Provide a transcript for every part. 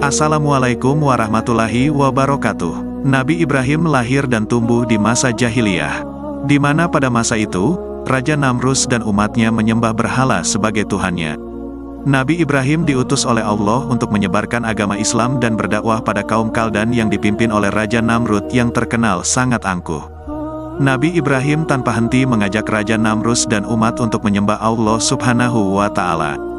Assalamualaikum warahmatullahi wabarakatuh. Nabi Ibrahim lahir dan tumbuh di masa jahiliyah, di mana pada masa itu, Raja Namrus dan umatnya menyembah berhala sebagai Tuhannya. Nabi Ibrahim diutus oleh Allah untuk menyebarkan agama Islam dan berdakwah pada kaum Kaldan yang dipimpin oleh Raja Namrud yang terkenal sangat angkuh. Nabi Ibrahim tanpa henti mengajak Raja Namrus dan umat untuk menyembah Allah Subhanahu wa Ta'ala.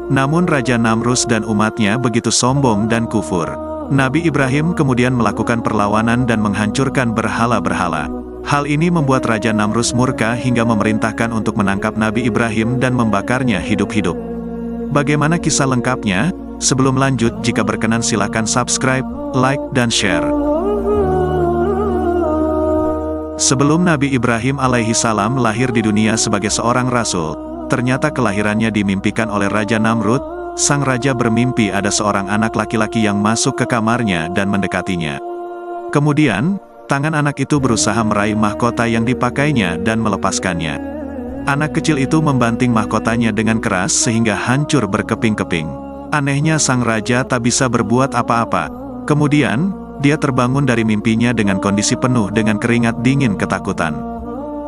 Namun Raja Namrus dan umatnya begitu sombong dan kufur. Nabi Ibrahim kemudian melakukan perlawanan dan menghancurkan berhala-berhala. Hal ini membuat Raja Namrus murka hingga memerintahkan untuk menangkap Nabi Ibrahim dan membakarnya hidup-hidup. Bagaimana kisah lengkapnya? Sebelum lanjut, jika berkenan silakan subscribe, like, dan share. Sebelum Nabi Ibrahim alaihi salam lahir di dunia sebagai seorang rasul, ternyata kelahirannya dimimpikan oleh Raja Namrud. Sang raja bermimpi ada seorang anak laki-laki yang masuk ke kamarnya dan mendekatinya. Kemudian, tangan anak itu berusaha meraih mahkota yang dipakainya dan melepaskannya. Anak kecil itu membanting mahkotanya dengan keras sehingga hancur berkeping-keping. Anehnya sang raja tak bisa berbuat apa-apa. Kemudian, dia terbangun dari mimpinya dengan kondisi penuh dengan keringat dingin ketakutan.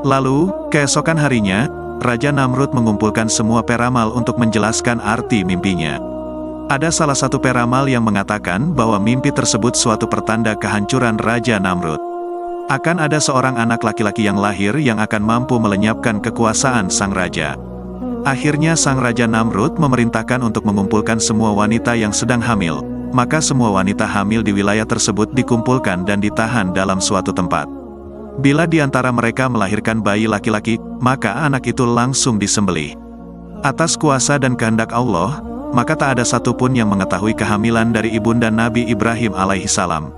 Lalu, keesokan harinya, Raja Namrud mengumpulkan semua peramal untuk menjelaskan arti mimpinya. Ada salah satu peramal yang mengatakan bahwa mimpi tersebut suatu pertanda kehancuran Raja Namrud. Akan ada seorang anak laki-laki yang lahir yang akan mampu melenyapkan kekuasaan sang raja. Akhirnya sang Raja Namrud memerintahkan untuk mengumpulkan semua wanita yang sedang hamil. Maka semua wanita hamil di wilayah tersebut dikumpulkan dan ditahan dalam suatu tempat. Bila di antara mereka melahirkan bayi laki-laki, maka anak itu langsung disembelih. Atas kuasa dan kehendak Allah, maka tak ada satupun yang mengetahui kehamilan dari ibunda Nabi Ibrahim alaihi salam.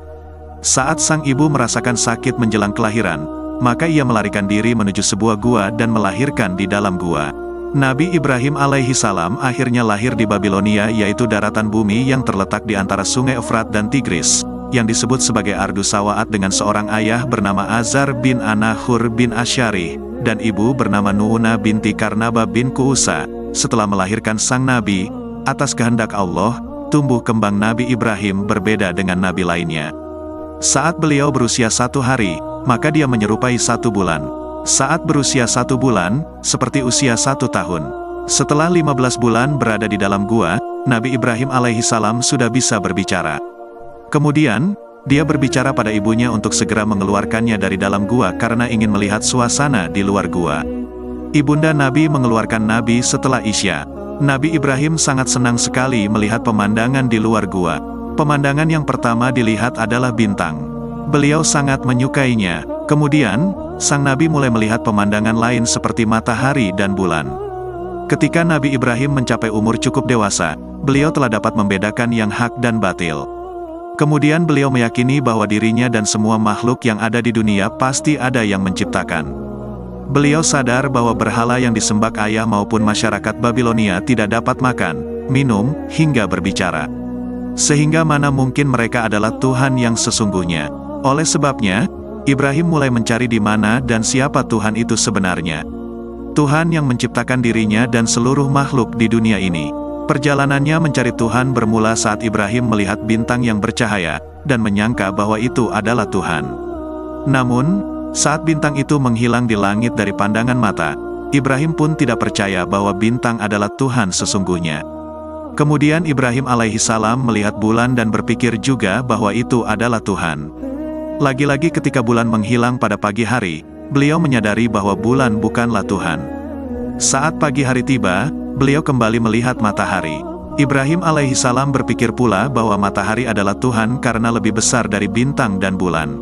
Saat sang ibu merasakan sakit menjelang kelahiran, maka ia melarikan diri menuju sebuah gua dan melahirkan di dalam gua. Nabi Ibrahim alaihi salam akhirnya lahir di Babilonia, yaitu daratan bumi yang terletak di antara sungai Efrat dan Tigris, yang disebut sebagai Ardu Sawaat, dengan seorang ayah bernama Azar bin Anahur bin Asyari, dan ibu bernama Nuuna binti Karnaba bin Kuusa. Setelah melahirkan sang nabi, atas kehendak Allah, tumbuh kembang Nabi Ibrahim berbeda dengan nabi lainnya. Saat beliau berusia 1 hari, maka dia menyerupai 1 bulan. Saat berusia 1 bulan, seperti usia 1 tahun. Setelah 15 bulan berada di dalam gua, Nabi Ibrahim alaihi salam sudah bisa berbicara. Kemudian, dia berbicara pada ibunya untuk segera mengeluarkannya dari dalam gua karena ingin melihat suasana di luar gua. Ibunda Nabi mengeluarkan Nabi setelah Isya. Nabi Ibrahim sangat senang sekali melihat pemandangan di luar gua. Pemandangan yang pertama dilihat adalah bintang. Beliau sangat menyukainya. Kemudian, sang Nabi mulai melihat pemandangan lain seperti matahari dan bulan. Ketika Nabi Ibrahim mencapai umur cukup dewasa, beliau telah dapat membedakan yang hak dan batil. Kemudian beliau meyakini bahwa dirinya dan semua makhluk yang ada di dunia pasti ada yang menciptakan. Beliau sadar bahwa berhala yang disembah ayah maupun masyarakat Babilonia tidak dapat makan, minum, hingga berbicara. Sehingga mana mungkin mereka adalah Tuhan yang sesungguhnya. Oleh sebabnya, Ibrahim mulai mencari di mana dan siapa Tuhan itu sebenarnya. Tuhan yang menciptakan dirinya dan seluruh makhluk di dunia ini. Perjalanannya mencari Tuhan bermula saat Ibrahim melihat bintang yang bercahaya, dan menyangka bahwa itu adalah Tuhan. Namun, saat bintang itu menghilang di langit dari pandangan mata, Ibrahim pun tidak percaya bahwa bintang adalah Tuhan sesungguhnya. Kemudian Ibrahim alaihi salam melihat bulan dan berpikir juga bahwa itu adalah Tuhan. Lagi-lagi ketika bulan menghilang pada pagi hari, beliau menyadari bahwa bulan bukanlah Tuhan. Saat pagi hari tiba, beliau kembali melihat matahari. Ibrahim alaihi salam berpikir pula bahwa matahari adalah Tuhan karena lebih besar dari bintang dan bulan.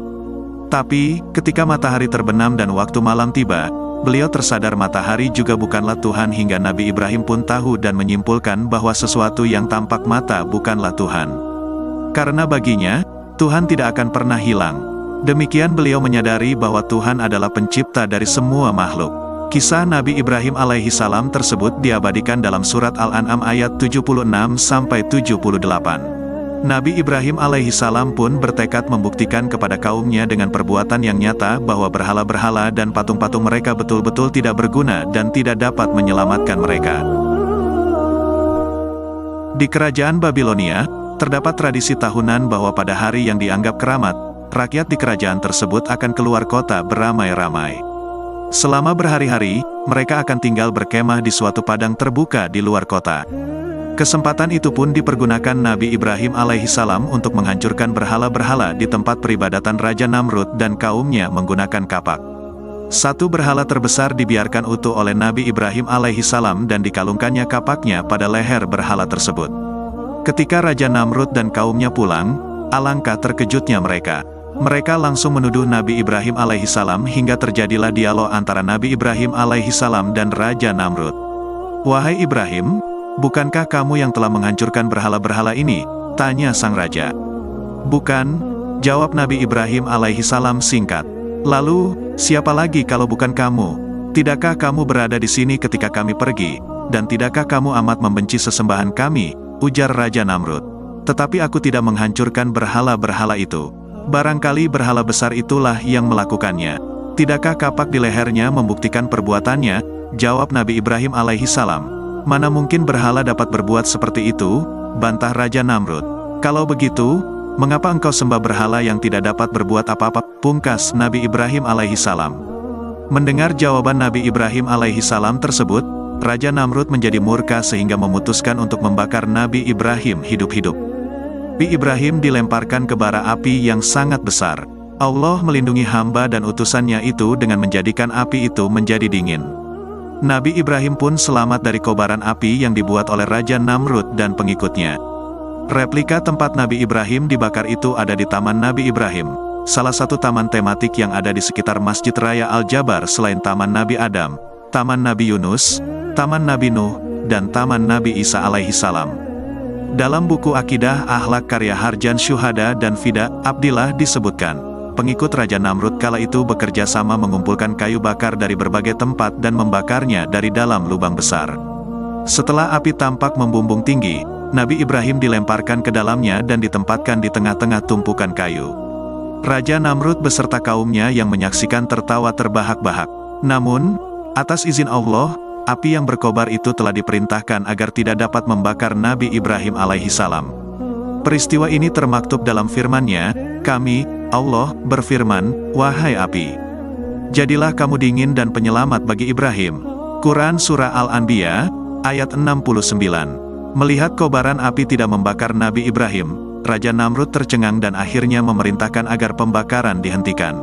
Tapi, ketika matahari terbenam dan waktu malam tiba, beliau tersadar matahari juga bukanlah Tuhan hingga Nabi Ibrahim pun tahu dan menyimpulkan bahwa sesuatu yang tampak mata bukanlah Tuhan. Karena baginya, Tuhan tidak akan pernah hilang. Demikian beliau menyadari bahwa Tuhan adalah pencipta dari semua makhluk. Kisah Nabi Ibrahim alaihi salam tersebut diabadikan dalam surat Al-An'am ayat 76-78. Nabi Ibrahim alaihi salam pun bertekad membuktikan kepada kaumnya dengan perbuatan yang nyata bahwa berhala-berhala dan patung-patung mereka betul-betul tidak berguna dan tidak dapat menyelamatkan mereka. Di kerajaan Babilonia, Terdapat tradisi tahunan bahwa pada hari yang dianggap keramat, rakyat di kerajaan tersebut akan keluar kota beramai-ramai. Selama berhari-hari, mereka akan tinggal berkemah di suatu padang terbuka di luar kota. Kesempatan itu pun dipergunakan Nabi Ibrahim alaihissalam untuk menghancurkan berhala-berhala di tempat peribadatan Raja Namrud dan kaumnya menggunakan kapak. Satu berhala terbesar dibiarkan utuh oleh Nabi Ibrahim alaihissalam dan dikalungkannya kapaknya pada leher berhala tersebut. Ketika Raja Namrud dan kaumnya pulang, alangkah terkejutnya mereka. Mereka langsung menuduh Nabi Ibrahim alaihissalam hingga terjadilah dialog antara Nabi Ibrahim alaihissalam dan Raja Namrud. "Wahai Ibrahim, bukankah kamu yang telah menghancurkan berhala-berhala ini?" tanya sang raja. "Bukan," jawab Nabi Ibrahim alaihissalam singkat. "Lalu, siapa lagi kalau bukan kamu? Tidakkah kamu berada di sini ketika kami pergi, dan tidakkah kamu amat membenci sesembahan kami?" ujar Raja Namrud. "Tetapi aku tidak menghancurkan berhala-berhala itu. Barangkali berhala besar itulah yang melakukannya. Tidakkah kapak di lehernya membuktikan perbuatannya?" jawab Nabi Ibrahim alaihissalam. "Mana mungkin berhala dapat berbuat seperti itu?" bantah Raja Namrud. "Kalau begitu, mengapa engkau sembah berhala yang tidak dapat berbuat apa-apa?" pungkas Nabi Ibrahim alaihissalam. Mendengar jawaban Nabi Ibrahim alaihissalam tersebut, Raja Namrud menjadi murka sehingga memutuskan untuk membakar Nabi Ibrahim hidup-hidup. Nabi Ibrahim dilemparkan ke bara api yang sangat besar. Allah melindungi hamba dan utusannya itu dengan menjadikan api itu menjadi dingin. Nabi Ibrahim pun selamat dari kobaran api yang dibuat oleh Raja Namrud dan pengikutnya. Replika tempat Nabi Ibrahim dibakar itu ada di Taman Nabi Ibrahim, salah satu taman tematik yang ada di sekitar Masjid Raya Al-Jabar selain Taman Nabi Adam, Taman Nabi Yunus, Taman Nabi Nuh, dan Taman Nabi Isa alaihissalam. Dalam buku Akidah Akhlak karya Harjan Syuhada dan Fida Abdillah disebutkan, pengikut Raja Namrud kala itu bekerja sama mengumpulkan kayu bakar dari berbagai tempat dan membakarnya dari dalam lubang besar. Setelah api tampak membumbung tinggi, Nabi Ibrahim dilemparkan ke dalamnya dan ditempatkan di tengah-tengah tumpukan kayu. Raja Namrud beserta kaumnya yang menyaksikan tertawa terbahak-bahak. Namun, atas izin Allah, api yang berkobar itu telah diperintahkan agar tidak dapat membakar Nabi Ibrahim alaihissalam. Peristiwa ini termaktub dalam firman-Nya, "Kami, Allah, berfirman, wahai api, jadilah kamu dingin dan penyelamat bagi Ibrahim." Quran Surah Al-Anbiya, ayat 69. Melihat kobaran api tidak membakar Nabi Ibrahim, Raja Namrud tercengang dan akhirnya memerintahkan agar pembakaran dihentikan.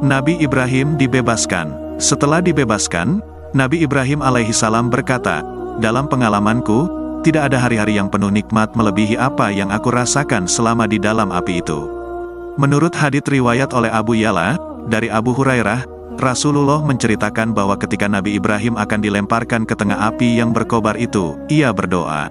Nabi Ibrahim dibebaskan. Setelah dibebaskan, Nabi Ibrahim alaihissalam berkata, "Dalam pengalamanku, tidak ada hari-hari yang penuh nikmat melebihi apa yang aku rasakan selama di dalam api itu." Menurut hadits riwayat oleh Abu Ya'la, dari Abu Hurairah, Rasulullah menceritakan bahwa ketika Nabi Ibrahim akan dilemparkan ke tengah api yang berkobar itu, ia berdoa,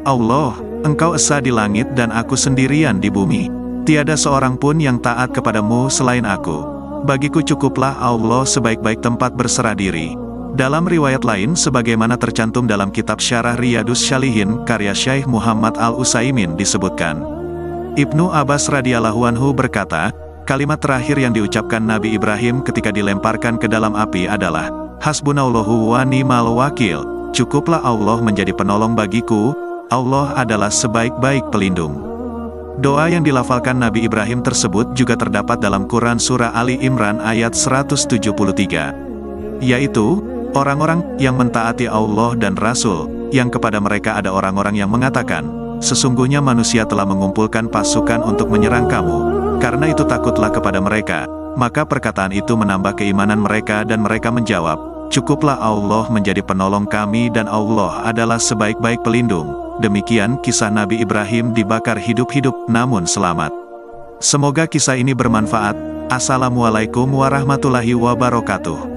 "Allah, Engkau esa di langit dan aku sendirian di bumi. Tiada seorang pun yang taat kepadamu selain aku. Bagiku cukuplah Allah sebaik-baik tempat berserah diri." Dalam riwayat lain sebagaimana tercantum dalam kitab Syarah Riyadus Syalihin karya Syekh Muhammad Al-Utsaimin disebutkan, Ibnu Abbas radhiyallahu anhu berkata, kalimat terakhir yang diucapkan Nabi Ibrahim ketika dilemparkan ke dalam api adalah, "Hasbunallahu wa ni'mal wakil." Cukuplah Allah menjadi penolong bagiku, Allah adalah sebaik-baik pelindung. Doa yang dilafalkan Nabi Ibrahim tersebut juga terdapat dalam Quran Surah Ali Imran ayat 173. Yaitu, orang-orang yang mentaati Allah dan Rasul, yang kepada mereka ada orang-orang yang mengatakan, "Sesungguhnya manusia telah mengumpulkan pasukan untuk menyerang kamu. Karena itu takutlah kepada mereka." Maka perkataan itu menambah keimanan mereka dan mereka menjawab, "Cukuplah Allah menjadi penolong kami dan Allah adalah sebaik-baik pelindung." Demikian kisah Nabi Ibrahim dibakar hidup-hidup namun selamat. Semoga kisah ini bermanfaat. Assalamualaikum warahmatullahi wabarakatuh.